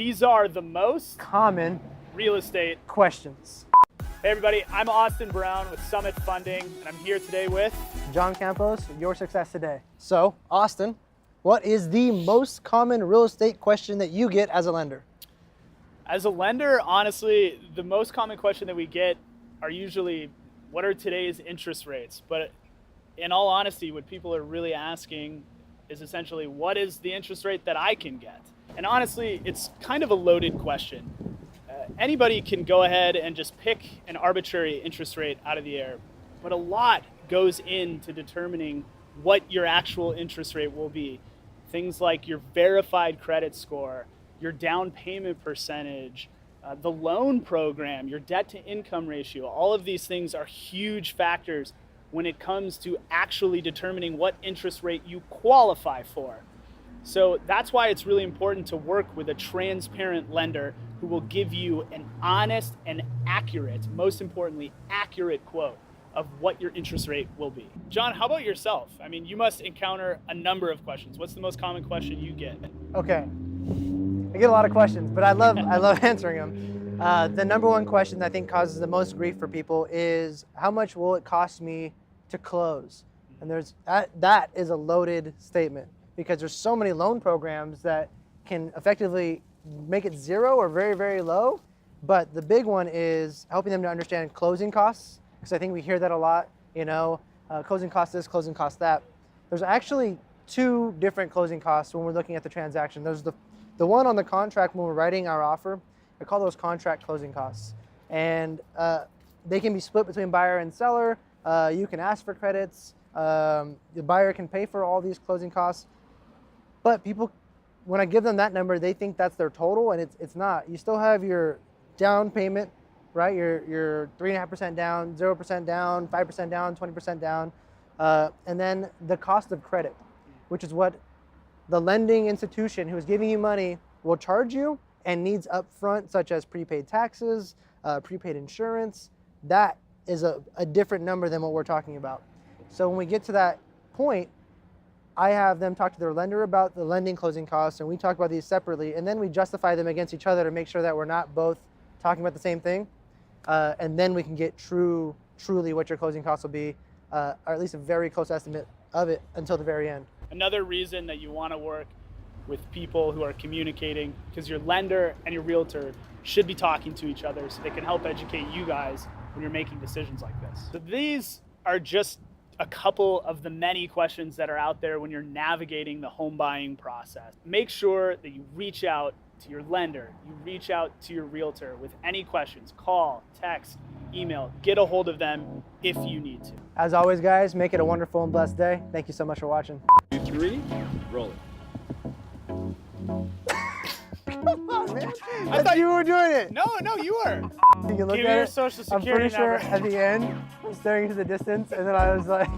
These are the most common real estate questions. Hey everybody, I'm Austin Brown with Summit Funding, and I'm here today with John Campos, your success today. So, Austin, what is the most common real estate question that you get as a lender? As a lender, honestly, the most common question that we get are usually, what are today's interest rates? But in all honesty, what people are really asking is essentially, what is the interest rate that I can get? And honestly, it's kind of a loaded question. Anybody can go ahead and just pick an arbitrary interest rate out of the air, but a lot goes into determining what your actual interest rate will be. Things like your verified credit score, your down payment percentage, the loan program, your debt to income ratio. All of these things are huge factors when it comes to actually determining what interest rate you qualify for. So that's why it's really important to work with a transparent lender who will give you an honest and accurate, most importantly, accurate quote of what your interest rate will be. John, how about yourself? I mean, you must encounter a number of questions. What's the most common question you get? Okay, I get a lot of questions, but I love answering them. The number one question that I think causes the most grief for people is, how much will it cost me to close? And that is a loaded statement, because there's so many loan programs that can effectively make it zero or very, very low. But the big one is helping them to understand closing costs, because I think we hear that a lot, closing cost this, closing cost that. There's actually two different closing costs when we're looking at the transaction. There's the one on the contract when we're writing our offer. I call those contract closing costs. And they can be split between buyer and seller. You can ask for credits. The buyer can pay for all these closing costs. But people, when I give them that number, they think that's their total, and it's not. You still have your down payment, right? Your 3.5% down, 0% down, 5% down, 20% down, and then the cost of credit, which is what the lending institution who is giving you money will charge you and needs upfront, such as prepaid taxes, prepaid insurance. That is a different number than what we're talking about. So when we get to that point, I have them talk to their lender about the lending closing costs, and we talk about these separately, and then we justify them against each other to make sure that we're not both talking about the same thing. And then we can get truly what your closing costs will be, or at least a very close estimate of it until the very end. Another reason that you want to work with people who are communicating, because your lender and your realtor should be talking to each other so they can help educate you guys when you're making decisions like this. So these are just a couple of the many questions that are out there when you're navigating the home buying process. Make sure that you reach out to your lender, you reach out to your realtor with any questions. Call, text, email, get a hold of them if you need to. As always, guys, make it a wonderful and blessed day. Thank you so much for watching. 2, 3, roll it. Come on, man. I thought you were doing it. No, you were. You can look Give me at your it. social I'm security pretty sure number. at the end, I'm staring into the distance, and then I was like,